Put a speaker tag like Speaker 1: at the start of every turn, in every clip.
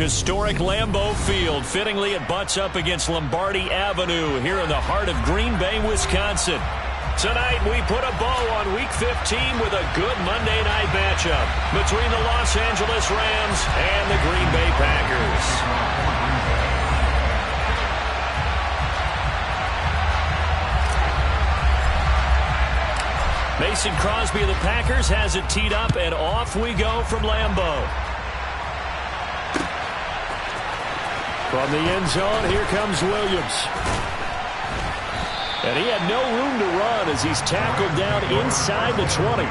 Speaker 1: Historic Lambeau Field. Fittingly, it butts up against Lombardi Avenue here in the heart of Green Bay, Wisconsin. Tonight, we put a bow on Week 15 with a good Monday night matchup between the Los Angeles Rams and the Green Bay Packers. Mason Crosby of the Packers has it teed up, and off we go from Lambeau. From the end zone, here comes Williams. And he had no room to run as he's tackled down inside the 20.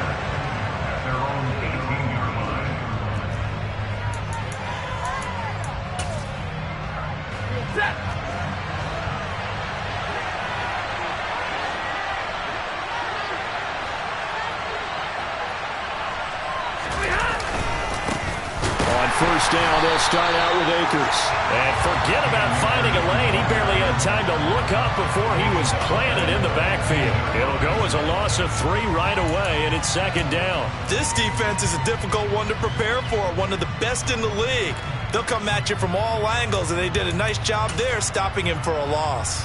Speaker 1: First down, they'll start out with Akers. And forget about finding a lane. He barely had time to look up before he was planted in the backfield. It'll go as a loss of 3 right away, and it's second down.
Speaker 2: This defense is a difficult one to prepare for, one of the best in the league. They'll come at you from all angles, and they did a nice job there stopping him for a loss.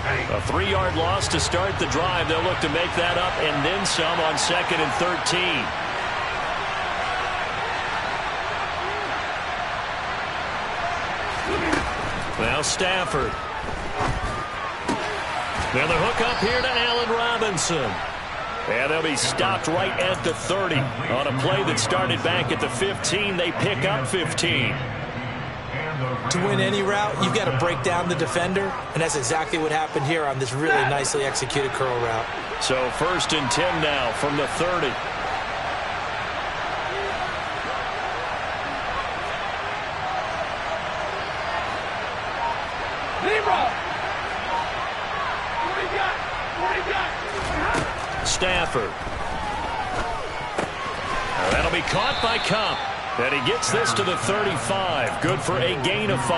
Speaker 1: A 3-yard loss to start the drive. They'll look to make that up and then some on 2nd and 13. Now Stafford. Now the hook up here to Allen Robinson. And they'll be stopped right at the 30. On a play that started back at the 15, they pick up 15.
Speaker 2: To win any route, you've got to break down the defender, and that's exactly what happened here on this really nicely executed curl route.
Speaker 1: So 1st and 10 now from the 30. Stafford. That'll be caught by Kupp. And he gets this to the 35. Good for a gain of 5.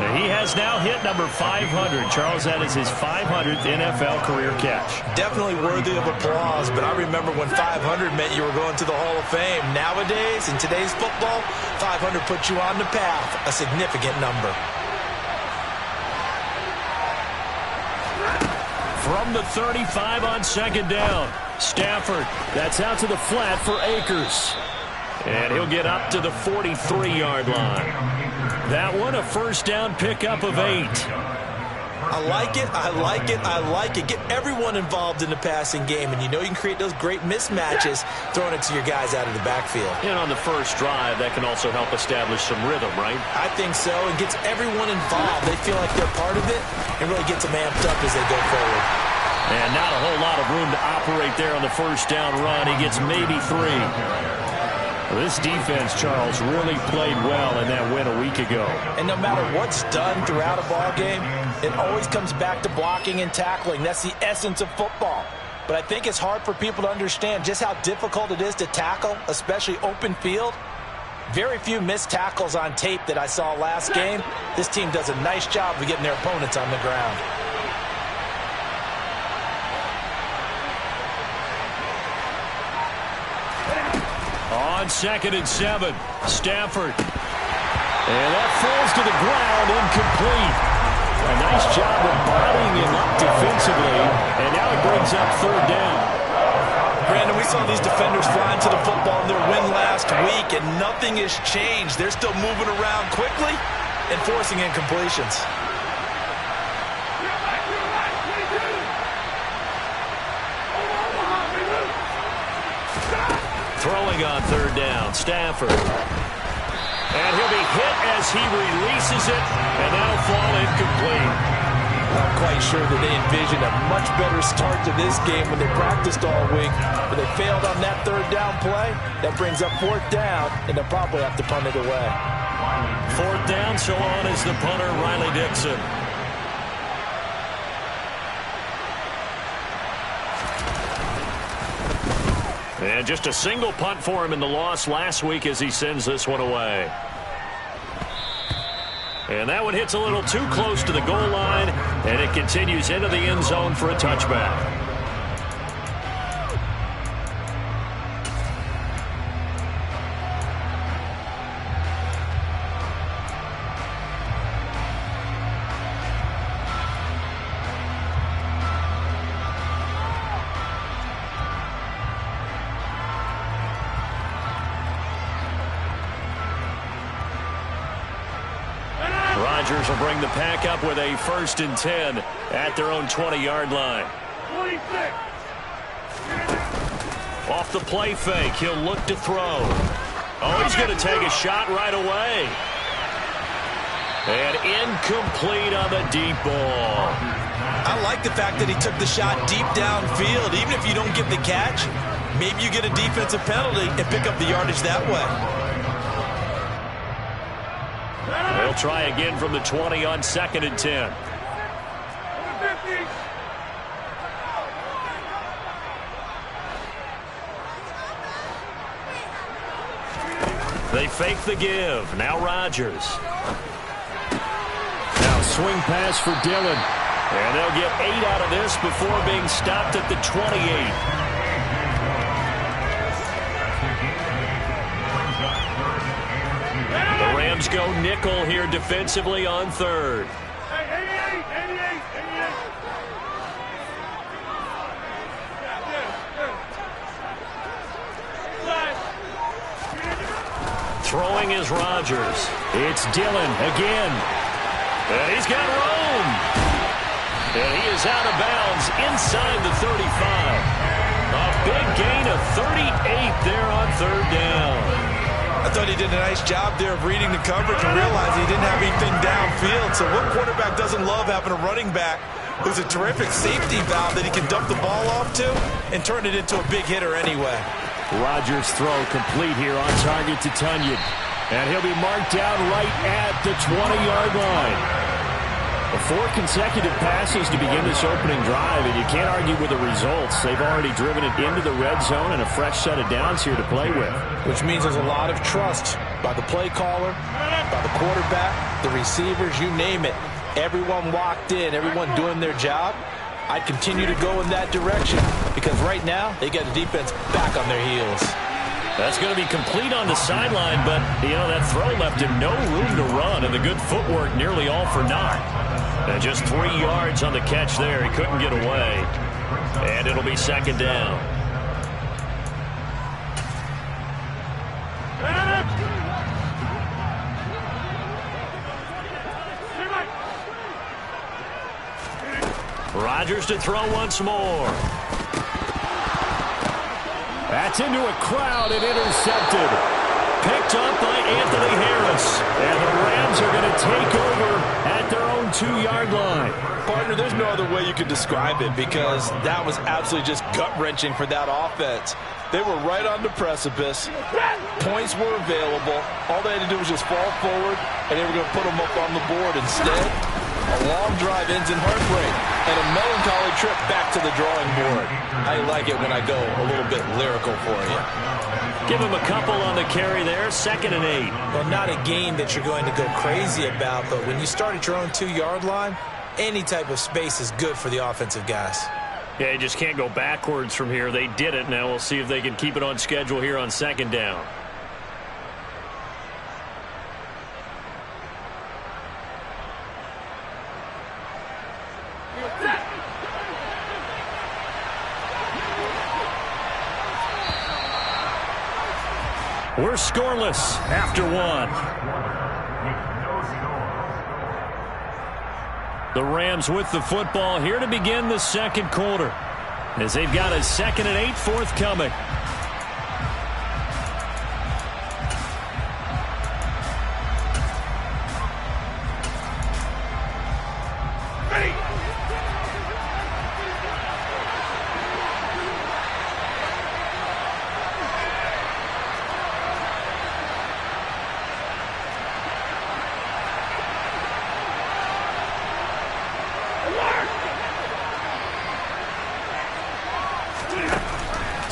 Speaker 1: And he has now hit number 500. Charles, that is his 500th NFL career catch. Definitely worthy of applause, but I remember when 500 meant you were going to the Hall of Fame. Nowadays, in today's football, 500 puts you on the path, a significant number. From the 35 on 2nd down. Stafford, that's out to the flat for Akers. And he'll get up to the 43-yard line. That one, a 1st down pickup of 8. I like it, I like it, I like it. Get everyone involved in the passing game, and you know you can create those great mismatches throwing it to your guys out of the backfield. And on the first drive, that can also help establish some rhythm, right? I think so. It gets everyone involved. They feel like they're part of it and really gets them amped up as they go forward. And not a whole lot of room to operate there on the 1st down run. He gets maybe 3. This defense, Charles, really played well in that win a week ago. And no matter what's done throughout a ball game, it always comes back to blocking and tackling. That's the essence of football. But I think it's hard for people to understand just how difficult it is to tackle, especially open field. Very few missed tackles on tape that I saw last game. This team does a nice job of getting their opponents on the ground. On 2nd and 7, Stafford. And that falls to the ground, incomplete. A nice job of bodying him up defensively, and now it brings up 3rd down. Brandon, we saw these defenders flying to the football in their win last week, and nothing has changed. They're still moving around quickly and forcing incompletions. Throwing on 3rd down, Stafford. And he'll be hit as he releases it, and that'll fall incomplete. I'm quite sure that they envisioned a much better start to this game when they practiced all week, but they failed on that 3rd down play. That brings up 4th down, and they'll probably have to punt it away. 4th down, so on is the punter, Riley Dixon. And just a single punt for him in the loss last week as he sends this one away. And that one hits a little too close to the goal line, and it continues into the end zone for a touchback. Rodgers will bring the pack up with a 1st and 10 at their own 20-yard line.
Speaker 3: 26.
Speaker 1: Off the play fake, he'll look to throw. Oh, he's going to take a shot right away. And incomplete on the deep ball.
Speaker 2: I like the fact that he took the shot deep downfield. Even if you don't get the catch, maybe you get a defensive penalty and pick up the yardage that way.
Speaker 1: They'll try again from the 20 on 2nd and 10. They fake the give. Now Rodgers. Now swing pass for Dillon. And they'll get 8 out of this before being stopped at the 28. The Rams go nickel here defensively on 3rd.
Speaker 3: 88.
Speaker 1: Throwing is Rodgers. It's Dillon again. And he's got room. And he is out of bounds inside the 35. A big gain of 38 there on 3rd down.
Speaker 2: I thought he did a nice job there of reading the coverage and realizing he didn't have anything downfield. So what quarterback doesn't love having a running back who's a terrific safety valve that he can dump the ball off to and turn it into a big hitter anyway?
Speaker 1: Rodgers' throw complete here on target to Tonyan. And he'll be marked down right at the 20-yard line. 4 consecutive passes to begin this opening drive, and you can't argue with the results. They've already driven it into the red zone and a fresh set of downs here to play with.
Speaker 2: Which means there's a lot of trust by the play caller, by the quarterback, the receivers, you name it. Everyone locked in, everyone doing their job. I'd continue to go in that direction because right now they get the defense back on their heels.
Speaker 1: That's going to be complete on the sideline, but, that throw left him no room to run, and the good footwork nearly all for naught. And just 3 yards on the catch there. He couldn't get away. And it'll be 2nd down. Rodgers to throw once more. That's into a crowd and intercepted. Picked up by Anthony Harris. And the Rams are going to take over at their own 2-yard line.
Speaker 2: Partner, there's no other way you could describe it because that was absolutely just gut-wrenching for that offense. They were right on the precipice. Points were available. All they had to do was just fall forward, and they were going to put them up on the board. Instead, a long drive ends in heartbreak and a melancholy trip back to the drawing board. I like it when I go a little bit lyrical for you.
Speaker 1: Give him a couple on the carry there, 2nd and 8.
Speaker 4: Well, not a game that you're going to go crazy about, but when you start at your own 2-yard line, any type of space is good for the offensive guys.
Speaker 1: Yeah, you just can't go backwards from here. They did it. Now we'll see if they can keep it on schedule here on 2nd down. We're scoreless after 1. The Rams with the football here to begin the 2nd quarter as they've got a 2nd and 8 forthcoming.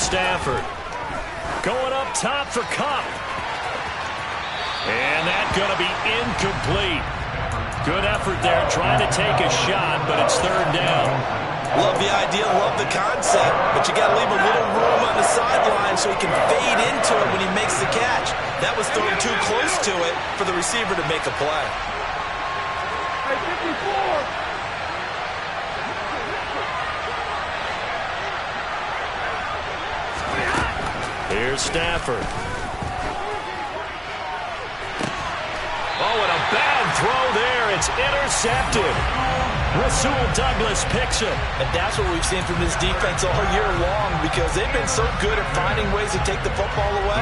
Speaker 1: Stafford going up top for Kupp. And that's going to be incomplete. Good effort there trying to take a shot, but it's 3rd down.
Speaker 2: Love the idea, love the concept, but you got to leave a little room on the sideline so he can fade into it when he makes the catch. That was thrown too close to it for the receiver to make a play.
Speaker 3: Hey, 54.
Speaker 1: Here's Stafford. Oh, and a bad throw there. It's Intercepted. Rasul Douglas picks it.
Speaker 2: And that's what we've seen from this defense all year long, because they've been so good at finding ways to take the football away.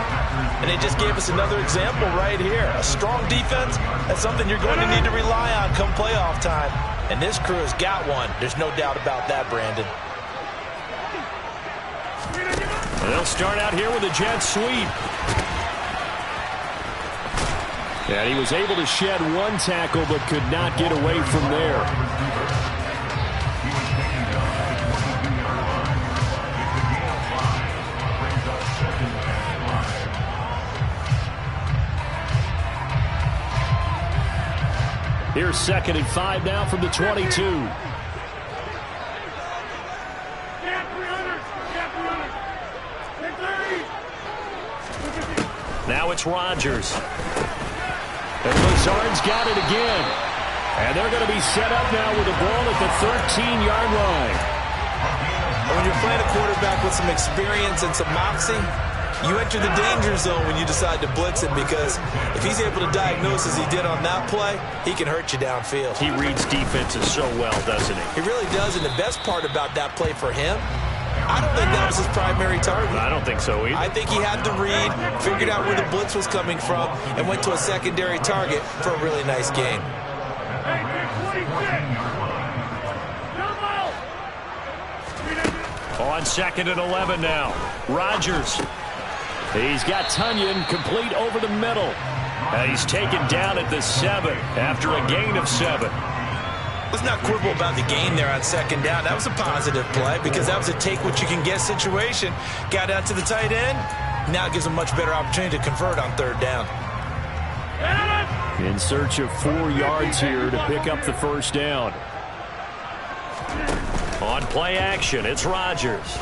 Speaker 2: And they just gave us another example right here. A strong defense, that's something you're going to need to rely on come playoff time. And this crew has got one. There's no doubt about that, Brandon.
Speaker 1: And they'll start out here with a jet sweep. And he was able to shed one tackle but could not get away from there. Here's 2nd and 5 now from the 22. Now it's Rodgers. And Lazard's got it again. And they're going to be set up now with the ball at the 13-yard line.
Speaker 4: When you're playing a quarterback with some experience and some moxie, you enter the danger zone when you decide to blitz him, because if he's able to diagnose as he did on that play, he can hurt you downfield.
Speaker 1: He reads defenses so well, doesn't he?
Speaker 4: He really does, and the best part about that play for him, I don't think that was his primary target.
Speaker 1: I don't think so either.
Speaker 4: I think he had to read, figured out where the blitz was coming from, and went to a secondary target for a really nice game.
Speaker 1: On 2nd and 11 now. Rodgers. He's got Tunyon complete over the middle. And he's taken down at the 7 after a gain of 7.
Speaker 4: Let's not quibble about the gain there on 2nd down. That was a positive play, because that was a take-what-you-can-get situation. Got out to the tight end. Now it gives him a much better opportunity to convert on 3rd down.
Speaker 1: In search of 4 yards here to pick up the 1st down. On play action, it's Rodgers.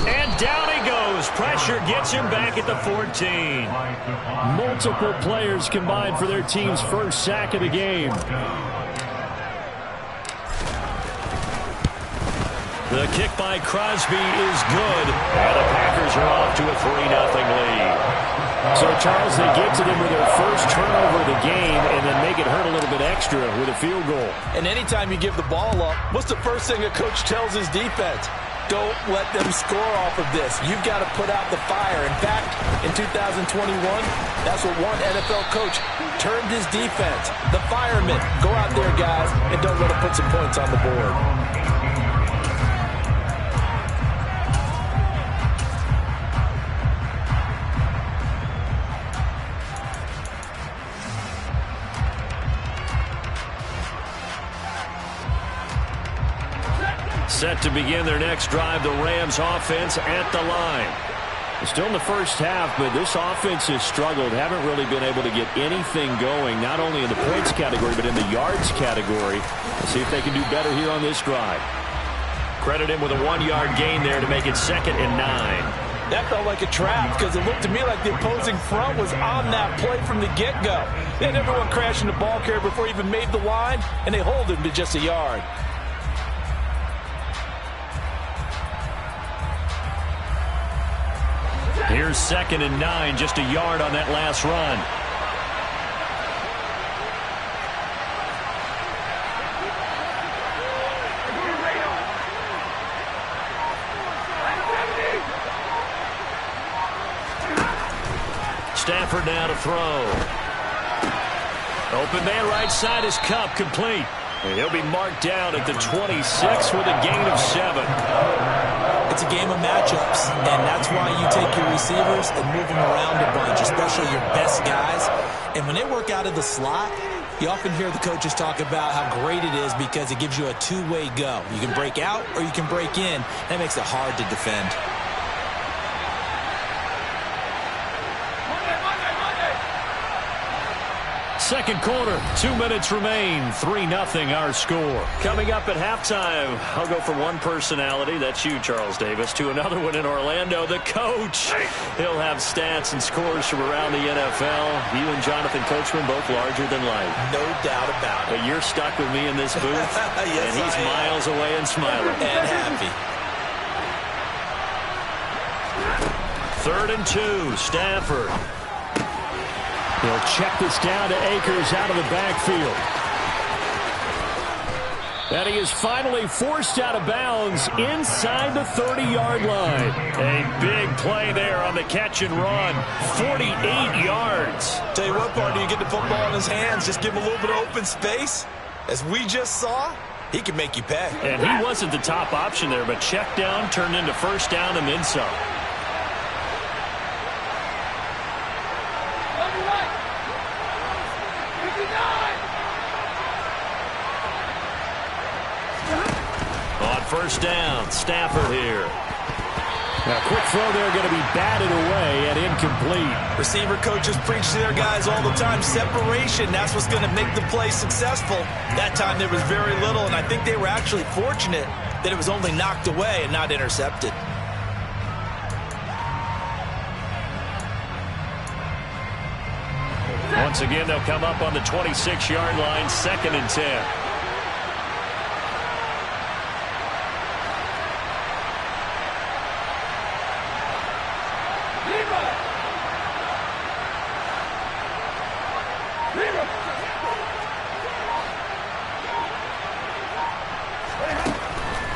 Speaker 1: And down he goes. Pressure gets him back at the 14. Multiple players combined for their team's first sack of the game. The kick by Crosby is good. And the Packers are off to a 3-0 lead. So, Charles, they get to them with their first turnover of the game and then make it hurt a little bit extra with a field goal.
Speaker 2: And anytime you give the ball up, what's the first thing a coach tells his defense? Don't let them score off of this. You've got to put out the fire. In fact, in 2021, that's what one NFL coach termed his defense. The firemen. Go out there, guys, and don't let them put some points on the board.
Speaker 1: Set to begin their next drive, the Rams offense at the line. Still in the first half, but this offense has struggled. Haven't really been able to get anything going, not only in the points category, but in the yards category. Let's see if they can do better here on this drive. Credit him with a 1-yard gain there to make it 2nd and 9.
Speaker 2: That felt like a trap, because it looked to me like the opposing front was on that play from the get-go. They had everyone crashing the ball carrier before he even made the line, and they hold him to just a yard.
Speaker 1: Here's 2nd and 9, just a yard on that last run. Stafford now to throw. Open man right side is Kupp, complete. And he'll be marked down at the 26 with a gain of 7.
Speaker 4: It's a game of matchups, and that's why you take your receivers and move them around a bunch, especially your best guys. And when they work out of the slot, you often hear the coaches talk about how great it is because it gives you a two-way go. You can break out or you can break in. That makes it hard to defend.
Speaker 1: Second quarter, 2 minutes remain, 3-0 our score. Coming up at halftime, I'll go from one personality, that's you, Charles Davis, to another one in Orlando, the coach. He'll have stats and scores from around the NFL. You and Jonathan Coachman both larger than life.
Speaker 4: No doubt about it.
Speaker 1: But you're stuck with me in this booth,
Speaker 4: yes,
Speaker 1: and he's miles away and smiling.
Speaker 4: And happy.
Speaker 1: 3rd and 2, Stafford. He'll check this down to Akers out of the backfield. And he is finally forced out of bounds inside the 30-yard line. A big play there on the catch and run. 48 yards.
Speaker 2: Tell you what, partner, you get the football in his hands, just give him a little bit of open space. As we just saw, he can make you pay.
Speaker 1: And he wasn't the top option there, but check down turned into first down and then some. On first down, Stafford here. Now, quick throw there, going to be batted away and incomplete.
Speaker 2: Receiver coaches preach to their guys all the time. Separation, that's what's going to make the play successful. That time there was very little, and I think they were actually fortunate that it was only knocked away and not intercepted.
Speaker 1: Once again, they'll come up on the 26-yard line, 2nd and 10.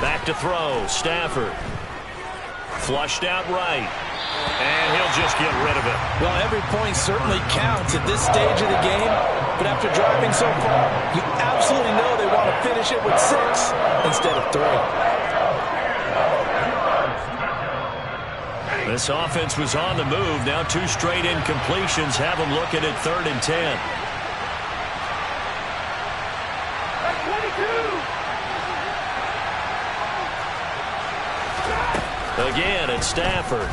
Speaker 1: Back to throw, Stafford. Flushed out right. And he'll just get rid of it.
Speaker 2: Well, every point certainly counts at this stage of the game. But after driving so far, you absolutely know they want to finish it with 6 instead of 3.
Speaker 1: This offense was on the move. Now 2 straight incompletions have them looking at 3rd and 10. Again, it's Stafford.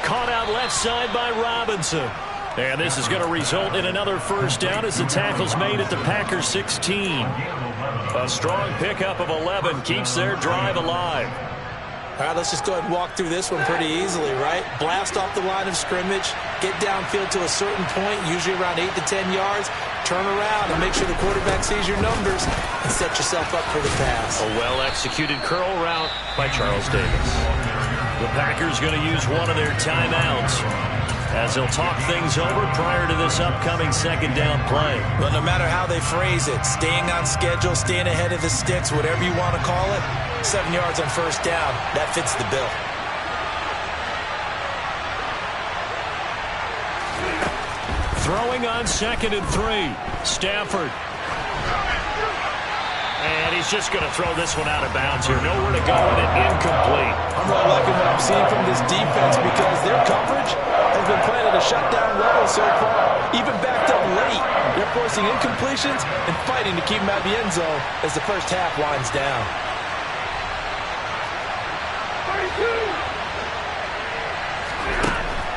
Speaker 1: Caught out left side by Robinson. And this is going to result in another first down as the tackle's made at the Packers 16. A strong pickup of 11 keeps their drive alive.
Speaker 4: All right, let's just go ahead and walk through this one pretty easily, right? Blast off the line of scrimmage, get downfield to a certain point, usually around 8 to 10 yards, turn around and make sure the quarterback sees your numbers and set yourself up for the pass.
Speaker 1: A well-executed curl route by Charles Davis. The Packers going to use one of their timeouts as they'll talk things over prior to this upcoming 2nd down play.
Speaker 2: But no matter how they phrase it, staying on schedule, staying ahead of the sticks, whatever you want to call it, 7 yards on first down, that fits the bill.
Speaker 1: Throwing on 2nd and 3. Stafford. And he's just going to throw this one out of bounds here. Nowhere to go and it incomplete.
Speaker 2: I'm really liking what I'm seeing from this defense because their coverage has been playing at a shutdown level so far. Even backed up late, they're forcing incompletions and fighting to keep them out of the end zone as the first half winds down.
Speaker 3: 32.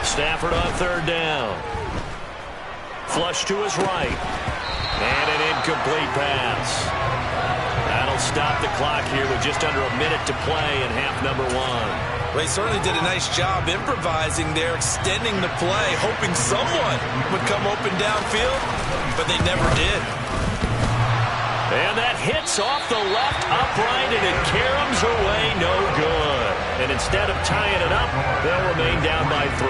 Speaker 1: Stafford on 3rd down. Flush to his right. And an incomplete pass. That'll stop the clock here with just under a minute to play in half number 1.
Speaker 2: Well, he certainly did a nice job improvising there, extending the play, hoping someone would come open downfield, but they never did.
Speaker 1: And that hits off the left upright, and it caroms away no good. And instead of tying it up, they'll remain down by 3.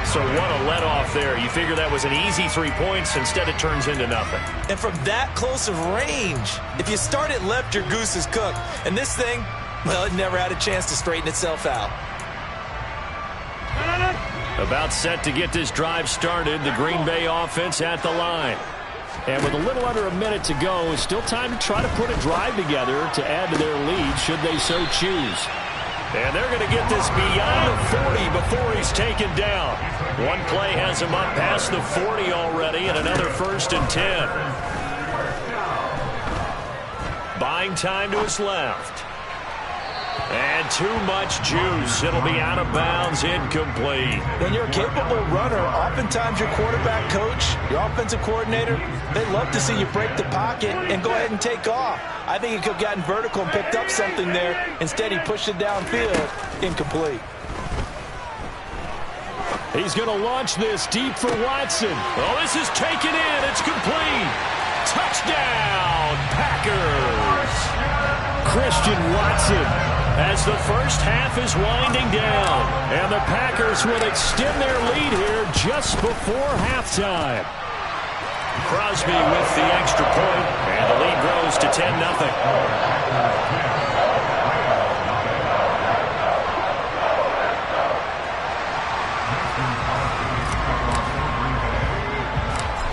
Speaker 1: So what a let-off there. You figure that was an easy 3 points. Instead, it turns into nothing.
Speaker 2: And from that close of range, if you start it left, your goose is cooked. And this thing, well, it never had a chance to straighten itself out.
Speaker 1: About set to get this drive started, the Green Bay offense at the line. And with a little under a minute to go, it's still time to try to put a drive together to add to their lead should they so choose. And they're going to get this beyond the 40 before he's taken down. One play has him up past the 40 already, and another 1st and 10. Buying time to his left. And too much juice. It'll be out of bounds, incomplete.
Speaker 2: When you're a capable runner, oftentimes your quarterback coach, your offensive coordinator, they love to see you break the pocket and go ahead and take off. I think he could have gotten vertical and picked up something there. Instead, he pushed it downfield, incomplete.
Speaker 1: He's going to launch this deep for Watson. Oh, this is taken in. It's complete. Touchdown, Packers. Christian Watson as the first half is winding down. And the Packers will extend their lead here just before halftime. Crosby with the extra point, and the lead grows to 10-0.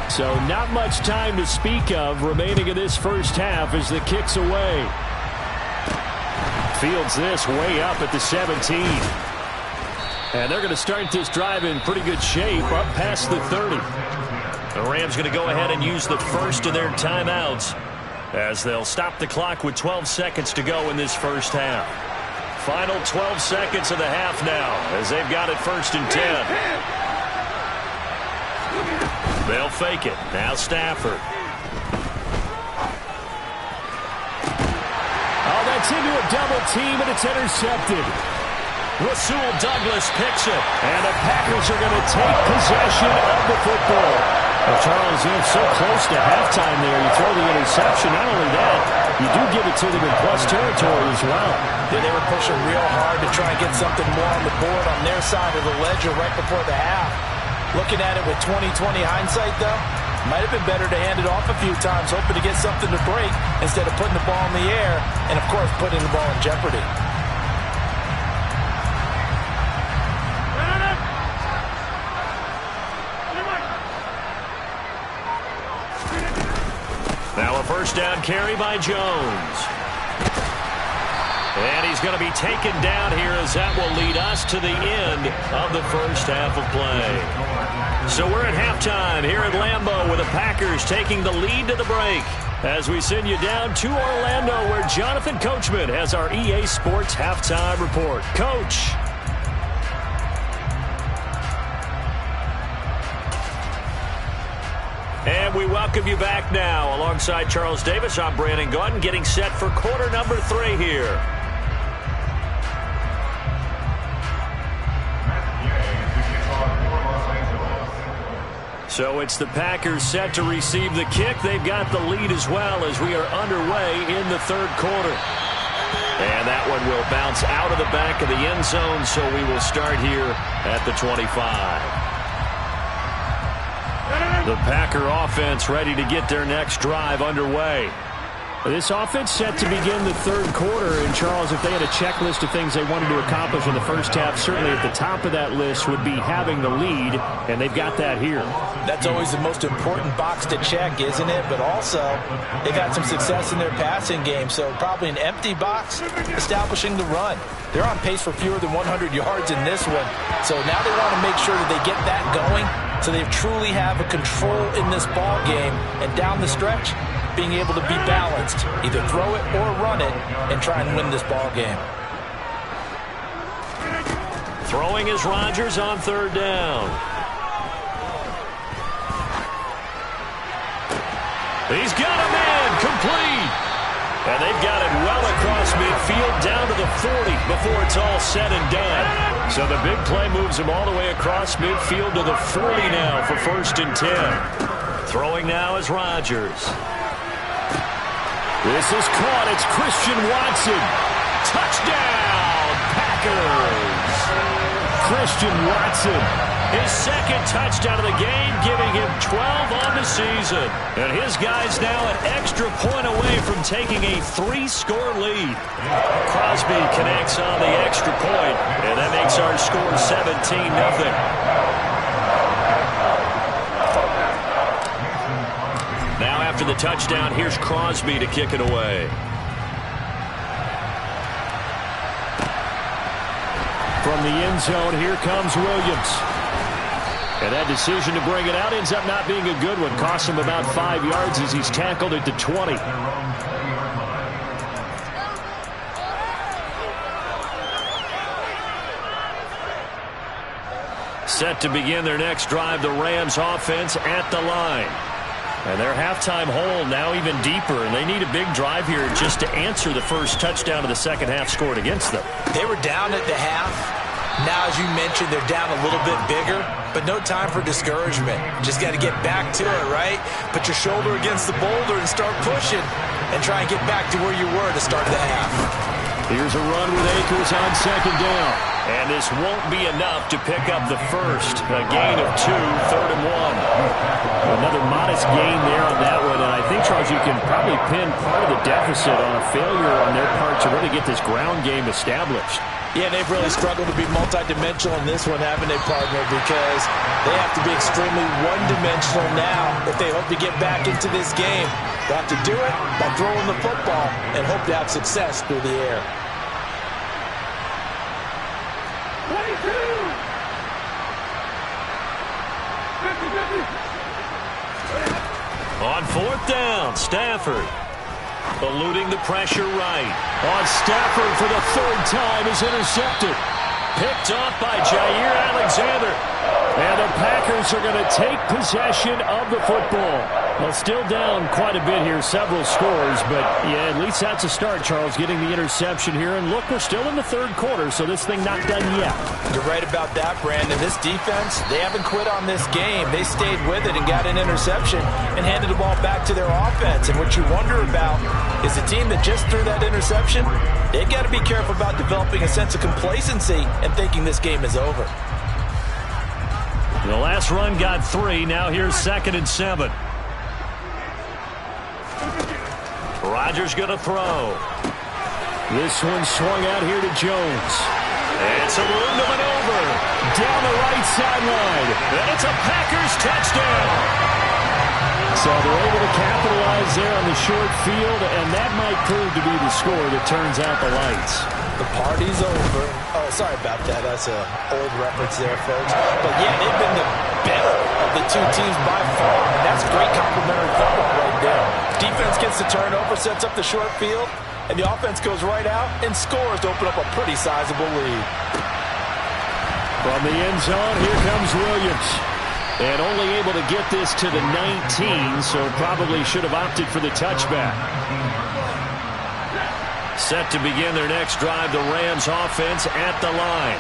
Speaker 1: So not much time to speak of remaining in this first half as the kick's away. Fields this way up at the 17. And they're going to start this drive in pretty good shape up past the 30. The Rams going to go ahead and use the first of their timeouts as they'll stop the clock with 12 seconds to go in this first half. Final 12 seconds of the half now as they've got it 1st and 10. They'll fake it. Now Stafford. Oh, that's into a double team, and it's intercepted. Rasul Douglas picks it, and the Packers are going to take possession of the football. Well, Charles, you're so close to halftime there. You throw the interception. Not only that, you do give it to them in plus territory as well.
Speaker 4: Yeah, they were pushing real hard to try and get something more on the board on their side of the ledger right before the half. Looking at it with 20/20 hindsight, though, might have been better to hand it off a few times, hoping to get something to break instead of putting the ball in the air and, of course, putting the ball in jeopardy.
Speaker 1: Now a first down carry by Jones. And he's going to be taken down here as that will lead us to the end of the first half of play. So we're at halftime here at Lambeau with the Packers taking the lead to the break as we send you down to Orlando where Jonathan Coachman has our EA Sports halftime report. Coach. And we welcome you back now. Alongside Charles Davis, I'm Brandon Gaudin, getting set for quarter number 3 here. So it's the Packers set to receive the kick. They've got the lead as well as we are underway in the third quarter. And that one will bounce out of the back of the end zone, so we will start here at the 25. The Packer offense ready to get their next drive underway. This offense set to begin the third quarter. And, Charles, if they had a checklist of things they wanted to accomplish in the first half, certainly at the top of that list would be having the lead, and they've got that here.
Speaker 4: That's always the most important box to check, isn't it? But also, they've had some success in their passing game, so probably an empty box establishing the run. They're on pace for fewer than 100 yards in this one, so now they want to make sure that they get that going so they truly have a control in this ball game, and down the stretch, being able to be balanced, either throw it or run it, and try and win this ball game.
Speaker 1: Throwing is Rodgers on third down. He's got a man complete. And they've got it well across midfield down to the 40 before it's all said and done. So the big play moves him all the way across midfield to the 40 now for 1st and 10. Throwing now is Rodgers. This is caught. It's Christian Watson. Touchdown, Packers. Christian Watson, his second touchdown of the game, giving him 12 on the season. And his guys now an extra point away from taking a 3-score lead. Crosby connects on the extra point, and that makes our score 17-0. Now after the touchdown, here's Crosby to kick it away. From the end zone, here comes Williams. And that decision to bring it out ends up not being a good one. Costs him about 5 yards as he's tackled at the 20. Set to begin their next drive, the Rams offense at the line. And their halftime hole now even deeper, and they need a big drive here just to answer the first touchdown of the second half scored against them.
Speaker 4: They were down at the half. Now, as you mentioned, they're down a little bit bigger, but no time for discouragement. Just got to get back to it, right? Put your shoulder against the boulder and start pushing and try and get back to where you were to start the half.
Speaker 1: Here's a run with Akers on second down. And this won't be enough to pick up the first. A gain of 2, 3rd and 1. Another modest gain there on that one. And I think, Charles, you can probably pin part of the deficit on a failure on their part to really get this ground game established.
Speaker 2: Yeah, they've really struggled to be multidimensional in this one, haven't they, partner? Because they have to be extremely one-dimensional now if they hope to get back into this game. They have to do it by throwing the football and hope to have success through the air.
Speaker 3: 22! 50-50!
Speaker 1: On 4th down, Stafford. Eluding the pressure right. On Stafford for the 3rd time is intercepted. Picked off by Jair Alexander. And the Packers are going to take possession of the football. Well, still down quite a bit here, several scores, but yeah, at least that's a start, Charles, getting the interception here. And look, we're still in the 3rd quarter, so this thing not done yet.
Speaker 2: You're right about that, Brandon. This defense, they haven't quit on this game. They stayed with it and got an interception and handed the ball back to their offense. And what you wonder about is the team that just threw that interception, they've got to be careful about developing a sense of complacency and thinking this game is over.
Speaker 1: The last run got 3. Now here's 2nd and 7. Rodgers going to throw. This one swung out here to Jones. It's a room to maneuver. Down the right sideline. And it's a Packers touchdown. So they're able to capitalize there on the short field, and that might prove to be the score that turns out the lights.
Speaker 2: The party's over. Oh, sorry about that. That's an old reference there, folks. But, yeah, they've been the better of the two teams by far, and that's great complimentary football right there. Defense gets the turnover, sets up the short field, and the offense goes right out and scores to open up a pretty sizable lead.
Speaker 1: From the end zone, here comes Williams. And only able to get this to the 19, so probably should have opted for the touchback. Set to begin their next drive, the Rams offense at the line.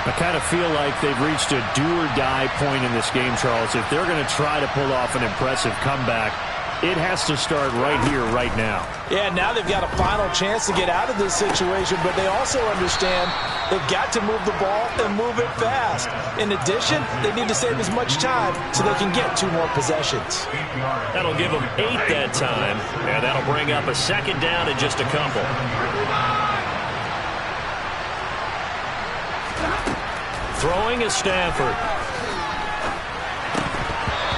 Speaker 1: I kind of feel like they've reached a do-or-die point in this game, Charles. If they're going to try to pull off an impressive comeback, it has to start right here, right now.
Speaker 2: Yeah, now they've got a final chance to get out of this situation, but they also understand they've got to move the ball and move it fast. In addition, they need to save as much time so they can get 2 more possessions.
Speaker 1: That'll give them 8 that time, and that'll bring up a 2nd down in just a couple. Throwing is Stafford.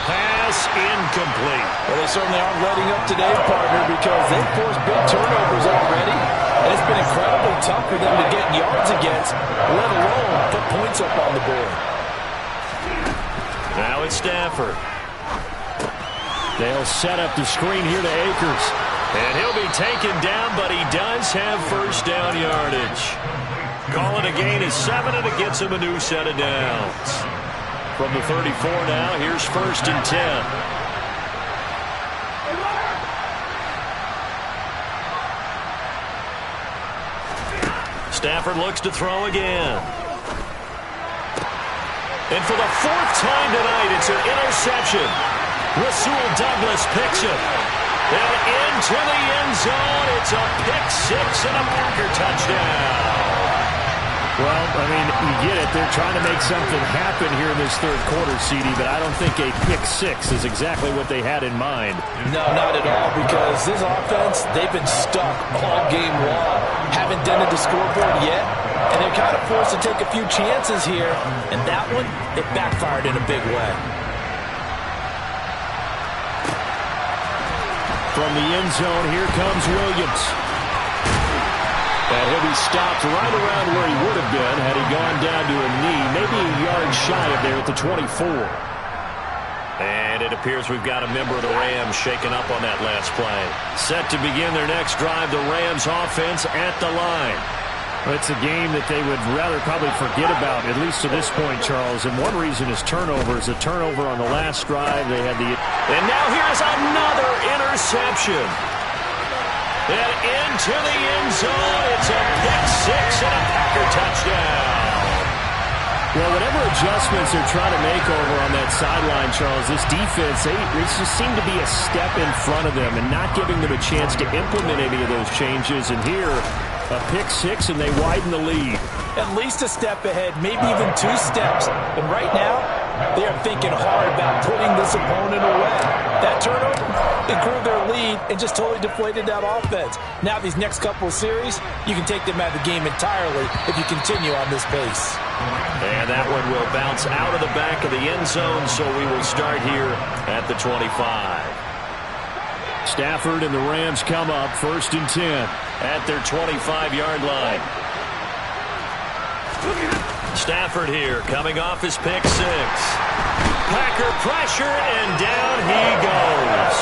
Speaker 1: Pass incomplete.
Speaker 2: Well, they certainly aren't letting up today, partner, because they've forced big turnovers already, and it's been incredibly tough for them to get yards against, let alone put points up on the board.
Speaker 1: Now it's Stafford. They'll set up the screen here to Akers. And he'll be taken down, but he does have 1st down yardage. Calling a gain of 7, and it gets him a new set of downs. From the 34 now, here's 1st and 10. Stafford looks to throw again. And for the 4th time tonight, it's an interception. Rasul Douglas picks it. And into the end zone, it's a pick-6 and a Packer touchdown. Well, I mean, you get it. They're trying to make something happen here in this 3rd quarter, CD, but I don't think a pick-6 is exactly what they had in mind.
Speaker 2: No, not at all, because this offense, they've been stuck all game long. Haven't dented the scoreboard yet, and they're kind of forced to take a few chances here, and that one, it backfired in a big way.
Speaker 1: From the end zone, here comes Williams. And he'll be stopped right around where he would have been had he gone down to a knee, maybe a yard shy of there at the 24. And it appears we've got a member of the Rams shaken up on that last play. Set to begin their next drive, the Rams offense at the line. It's a game that they would rather probably forget about, at least to this point, Charles. And one reason is turnovers. A turnover on the last drive. They had the... And now here's another interception. And into the end zone, it's a pick-6 and a Packer touchdown. Well, whatever adjustments they're trying to make over on that sideline, Charles, this defense, they just seem to be a step in front of them and not giving them a chance to implement any of those changes. And here, A pick-6, and they widen the lead.
Speaker 4: At least a step ahead, maybe even 2 steps. And right now, they are thinking hard about putting this opponent away. That turnover improved their lead and just totally deflated that offense. Now these next couple of series, you can take them out of the game entirely if you continue on this pace.
Speaker 1: And that one will bounce out of the back of the end zone, so we will start here at the 25. Stafford and the Rams come up 1st and 10 at their 25-yard line. Stafford here coming off his pick-6. Packer pressure, and down he goes.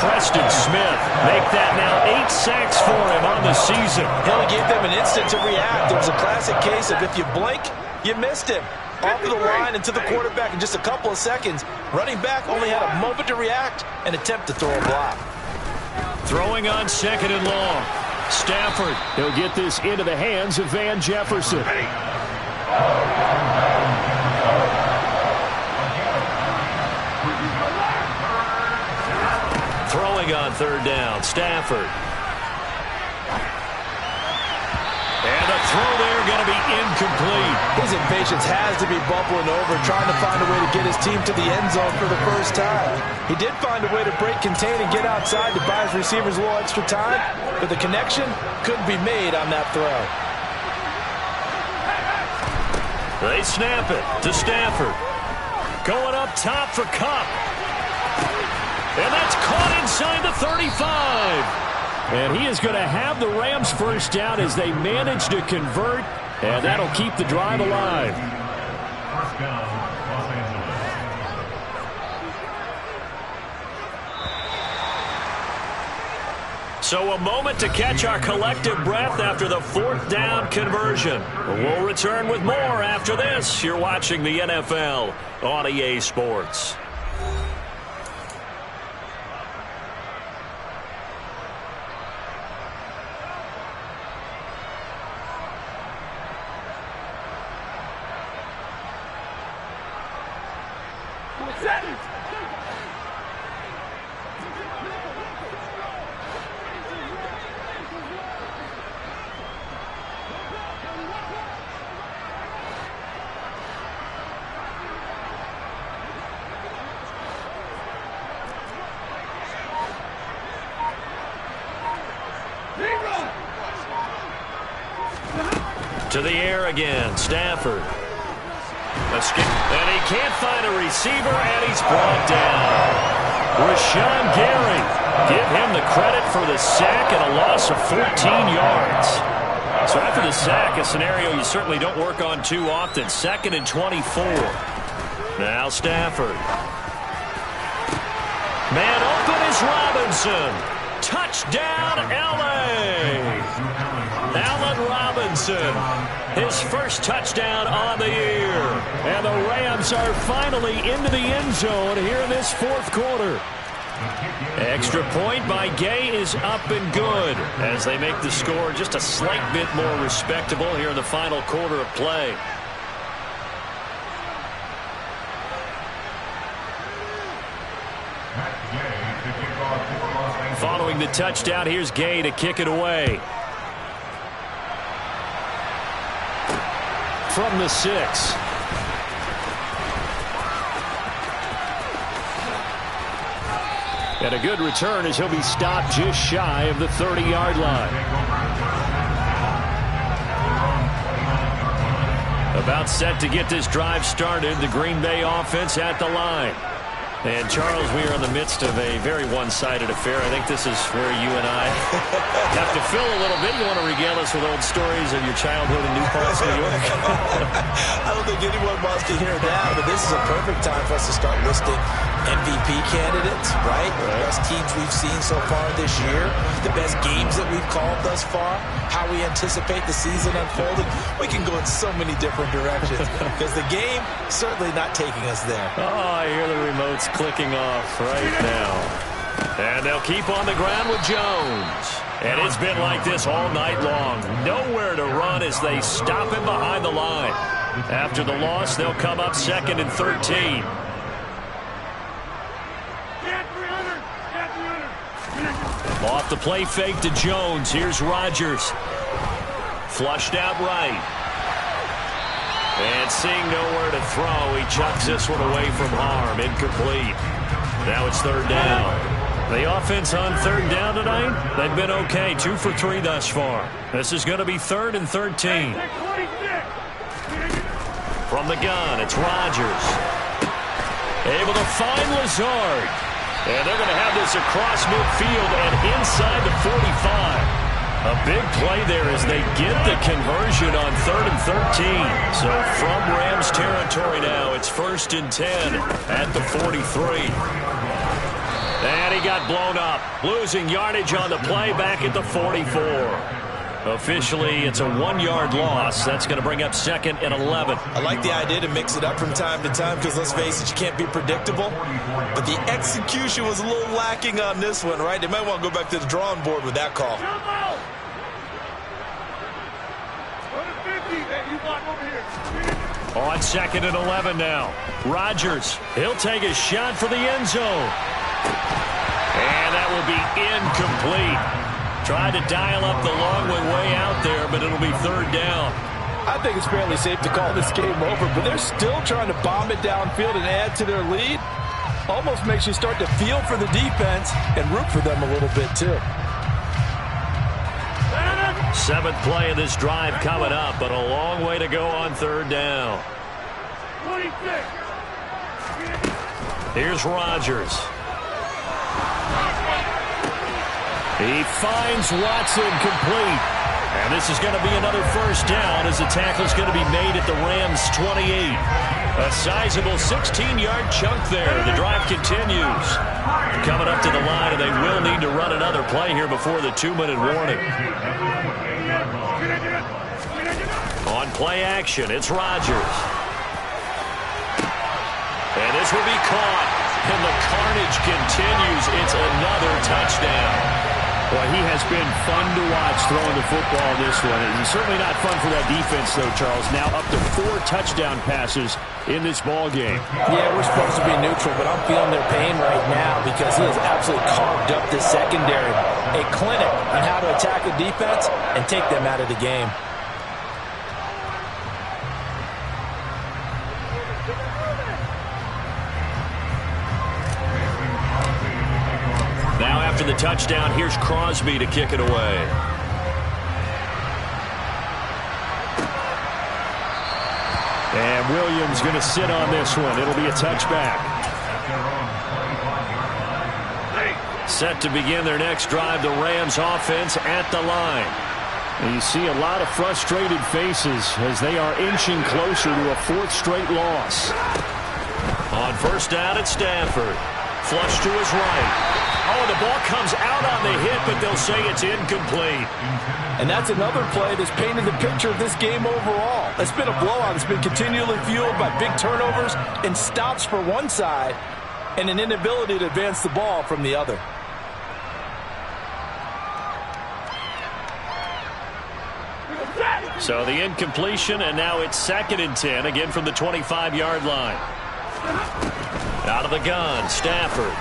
Speaker 1: Preston Smith make that now 8 sacks for him on the season.
Speaker 2: He only gave them an instant to react. It was a classic case of if you blink, you missed him. Off of the line and to the quarterback in just a couple of seconds. Running back only had a moment to react and attempt to throw a block.
Speaker 1: Throwing on 2nd and long. Stafford, he'll get this into the hands of Van Jefferson. Throwing on 3rd down, Stafford. And the throw there going to be incomplete.
Speaker 2: His impatience has to be bubbling over, trying to find a way to get his team to the end zone for the first time. He did find a way to break contain and get outside to buy his receivers a little extra time, but the connection couldn't be made on that throw.
Speaker 1: They snap it to Stafford. Going up top for Kupp. And that's caught inside the 35. And he is going to have the Rams first down as they manage to convert. And that'll keep the drive alive.
Speaker 3: First down, Los Angeles.
Speaker 1: So a moment to catch our collective breath after the 4th down conversion. We'll return with more after this. You're watching the NFL on EA Sports. To the air again, Stafford. A skip, and he can't find a receiver, and he's brought down. Rashawn Gary, give him the credit for the sack and a loss of 14 yards. So after the sack, a scenario you certainly don't work on too often. 2nd and 24. Now Stafford. Man open is Robinson. Touchdown, L.A. Allen Robinson, his first touchdown on the year. And the Rams are finally into the end zone here in this 4th quarter. Extra point by Gay is up and good as they make the score just a slight bit more respectable here in the final quarter of play. Following the touchdown, here's Gay to kick it away. From the 6. And a good return as he'll be stopped just shy of the 30-yard line. About set to get this drive started, the Green Bay offense at the line. And, Charles, we are in the midst of a very one-sided affair. I think this is where you and I have to fill a little bit. You want to regale us with old stories of your childhood in New Paltz, New York?
Speaker 4: I don't think anyone wants to hear that, but this is a perfect time for us to start listing MVP candidates, right? The best teams we've seen so far this year, the best games that we've called thus far, how we anticipate the season unfolding. We can go in so many different directions because the game certainly not taking us there.
Speaker 1: Oh, I hear the remotes clicking off right now. And they'll keep on the ground with Jones. And it's been like this all night long. Nowhere to run as they stop him behind the line. After the loss, they'll come up 2nd and 13.
Speaker 3: Get 300! Get 300!
Speaker 1: Off the play fake to Jones. Here's Rodgers. Flushed out right. And seeing nowhere to throw, he chucks this one away from harm. Incomplete. Now it's third down. The offense on third down tonight, they've been okay. 2 for 3 thus far. This is going to be 3rd and 13. From the gun, it's Rodgers. Able to find Lazard. And they're going to have this across midfield and inside the 45. A big play there as they get the conversion on 3rd and 13. So from Rams territory now, it's 1st and 10 at the 43. And he got blown up, losing yardage on the play back at the 44. Officially, it's a 1-yard loss. That's going to bring up 2nd and 11.
Speaker 4: I like the idea to mix it up from time to time because, let's face it, you can't be predictable. But the execution was a little lacking on this one, right? They might want to go back to the drawing board with that call.
Speaker 1: On 2nd and 11 now. Rodgers, he'll take a shot for the end zone. And that will be incomplete. Tried to dial up the long way out there, but it'll be 3rd down.
Speaker 2: I think it's fairly safe to call this game over, but they're still trying to bomb it downfield and add to their lead. Almost makes you start to feel for the defense and root for them a little bit too.
Speaker 1: 7th play of this drive coming up, but a long way to go on 3rd down. Here's Rodgers. He finds Watson complete. And this is going to be another 1st down as the tackle is going to be made at the Rams 28. A sizable 16-yard chunk there. The drive continues. Coming up to the line, and they will need to run another play here before the 2-minute warning. On play action, it's Rodgers. And this will be caught. And the carnage continues. It's another touchdown.
Speaker 3: Well, he has been fun to watch throwing the football this one. It's certainly not fun for that defense, though, Charles. Now up to 4 touchdown passes in this ball game.
Speaker 5: Yeah, we're supposed to be neutral, but I'm feeling their pain right now because he has absolutely carved up this secondary. A clinic on how to attack a defense and take them out of the game.
Speaker 1: Now after the touchdown, here's Crosby to kick it away.
Speaker 3: And Williams going to sit on this one. It'll be a touchback.
Speaker 1: Set to begin their next drive, the Rams offense at the line.
Speaker 3: And you see a lot of frustrated faces as they are inching closer to a 4th straight loss.
Speaker 1: On 1st down, it's Stafford. Flush to his right. Oh, the ball comes out on the hit, but they'll say it's incomplete.
Speaker 2: And that's another play that's painted the picture of this game overall. It's been a blowout. It's been continually fueled by big turnovers and stops for one side and an inability to advance the ball from the other.
Speaker 1: So the incompletion, and now it's 2nd and 10, again from the 25-yard line. Out of the gun, Stafford.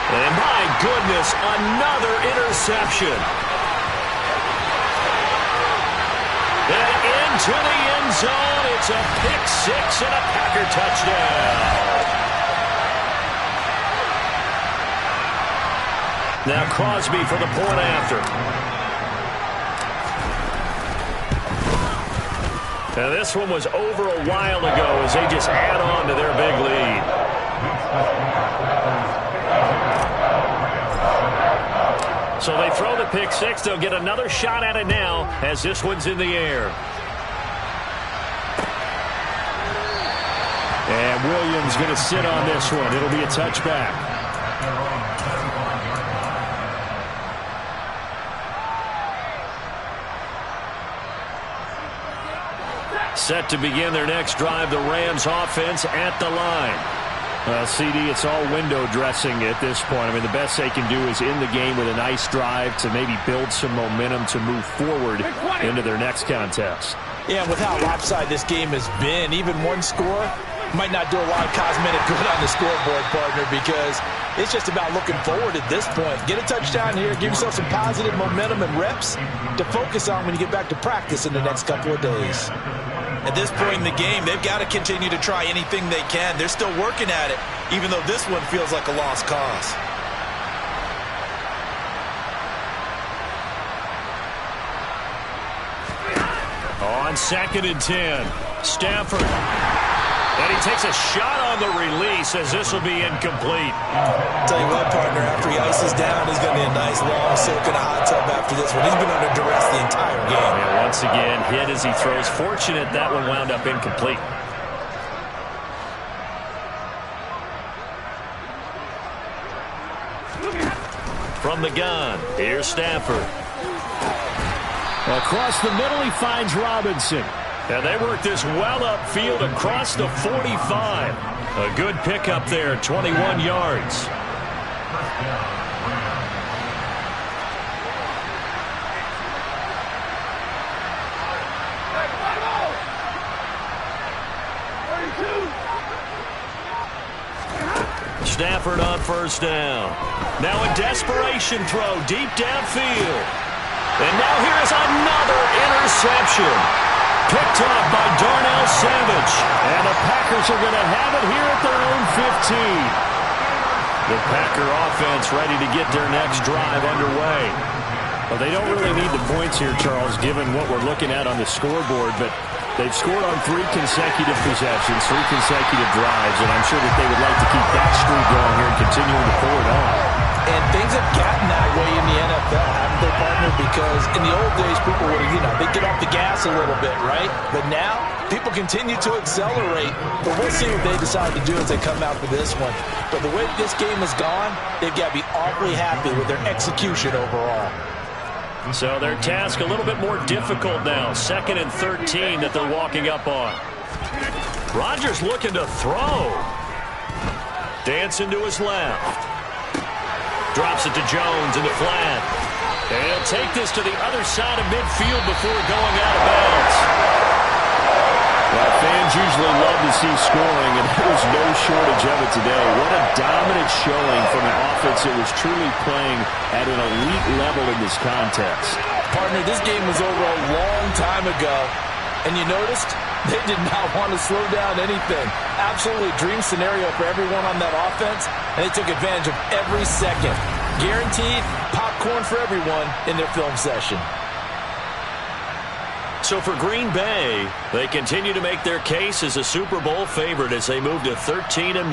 Speaker 1: And my goodness, another interception. And into the end zone, it's a pick-6 and a Packer touchdown. Now Crosby for the point after. Now this one was over a while ago as they just add on to their big lead. So they throw the pick-6. They'll get another shot at it now as this one's in the air.
Speaker 3: And Williams going to sit on this one. It'll be a touchback.
Speaker 1: Set to begin their next drive, the Rams offense at the line.
Speaker 3: CD, it's all window dressing at this point. I mean, the best they can do is in the game with a nice drive to maybe build some momentum to move forward into their next contest.
Speaker 5: Yeah, with how lopsided this game has been, even one score might not do a lot of cosmetic good on the scoreboard, partner, because
Speaker 4: It's just about looking forward at this point. Get a touchdown here, give yourself some positive momentum and reps to focus on when you get back to practice in the next couple of days.
Speaker 5: At this point in the game, they've got to continue to try anything they can. They're still working at it, even though this one feels like a lost cause.
Speaker 1: On 2nd and 10, Stafford. And he takes a shot on the release as this will be incomplete.
Speaker 4: Tell you what, partner, after he ices down, he's going to be a nice long soak in a hot tub after this one. He's been under duress the entire game.
Speaker 1: Yeah, once again, hit as he throws. Fortunate that one wound up incomplete. From the gun, here's Stafford.
Speaker 3: Across the middle, he finds Robinson.
Speaker 1: And they work this well upfield across the 45. A good pickup there, 21 yards. Stafford on 1st down. Now a desperation throw deep downfield. And now here is another interception. Picked off by Darnell Savage. And the Packers are going to have it here at their own 15. The Packer offense ready to get their next drive underway.
Speaker 3: Well, they don't really need the points here, Charles, given what we're looking at on the scoreboard, but they've scored on 3 consecutive possessions, 3 consecutive drives, and I'm sure that they would like to keep that streak going here and continuing to pull it on.
Speaker 4: And things have gotten that way in the NFL, haven't they, partner? Because in the old days, people would, they'd get off the gas a little bit, right? But now, people continue to accelerate. But we'll see what they decide to do as they come out for this one. But the way this game has gone, they've got to be awfully happy with their execution overall.
Speaker 1: So their task a little bit more difficult now. 2nd and 13 that they're walking up on. Rodgers looking to throw. Dancing to his left. Drops it to Jones in the flat. And he'll take this to the other side of midfield before going out of bounds.
Speaker 3: Well, fans usually love to see scoring, and there was no shortage of it today. What a dominant showing from an offense that was truly playing at an elite level in this contest.
Speaker 4: Partner, this game was over a long time ago, and you noticed they did not want to slow down anything. Absolutely dream scenario for everyone on that offense, and they took advantage of every second. Guaranteed popcorn for everyone in their film session.
Speaker 1: So for Green Bay, they continue to make their case as a Super Bowl favorite as they move to 13-1.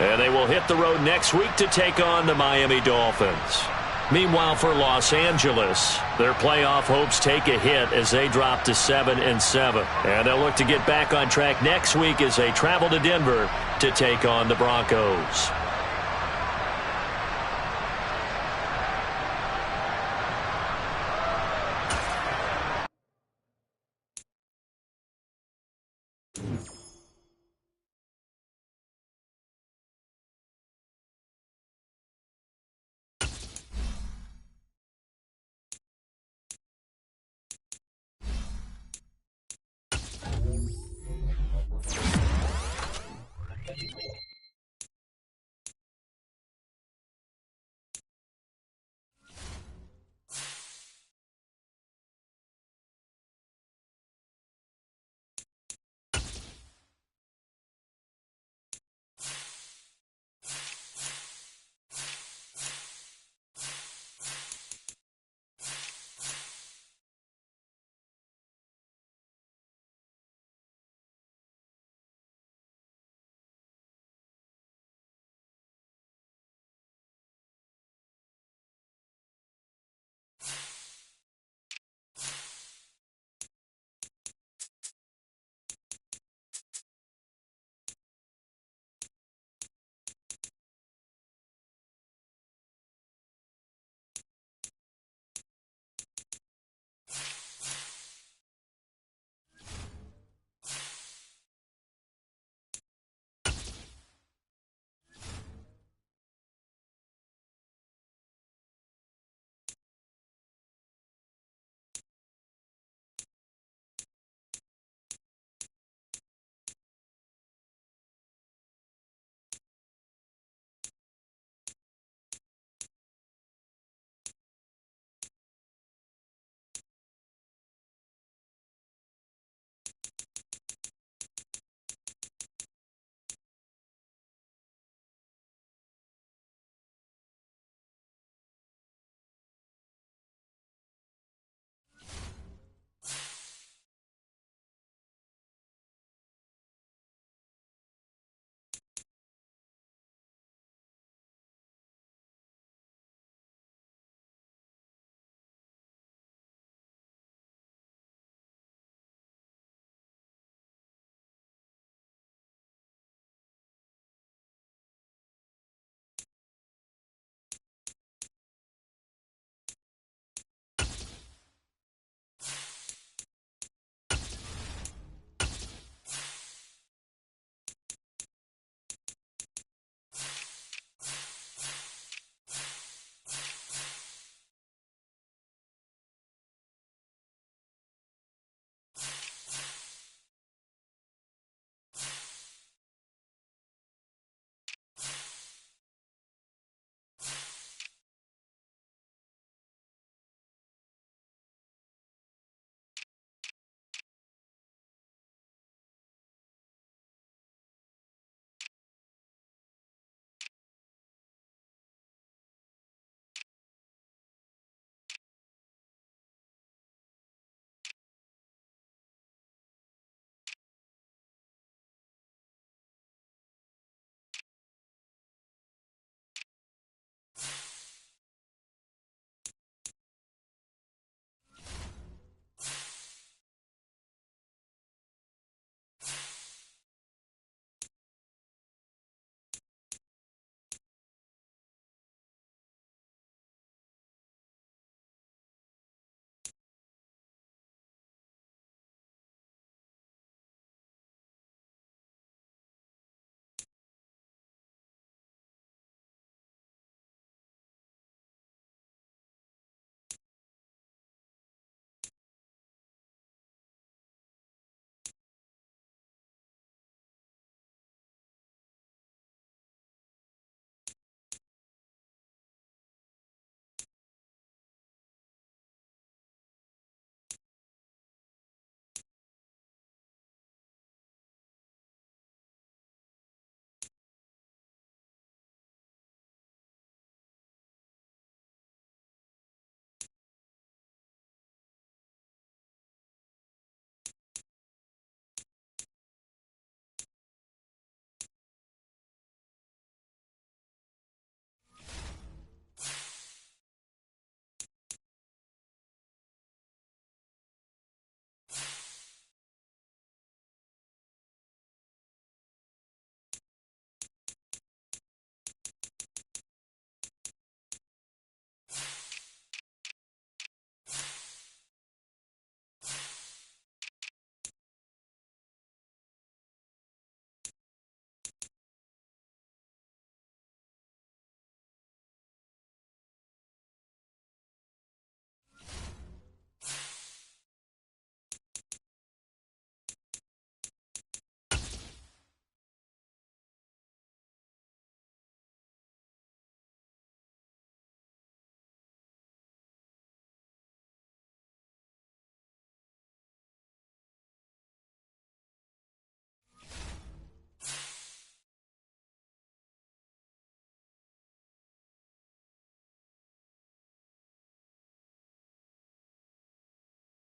Speaker 1: And they will hit the road next week to take on the Miami Dolphins. Meanwhile, for Los Angeles, their playoff hopes take a hit as they drop to 7-7. And they'll look to get back on track next week as they travel to Denver to take on the Broncos.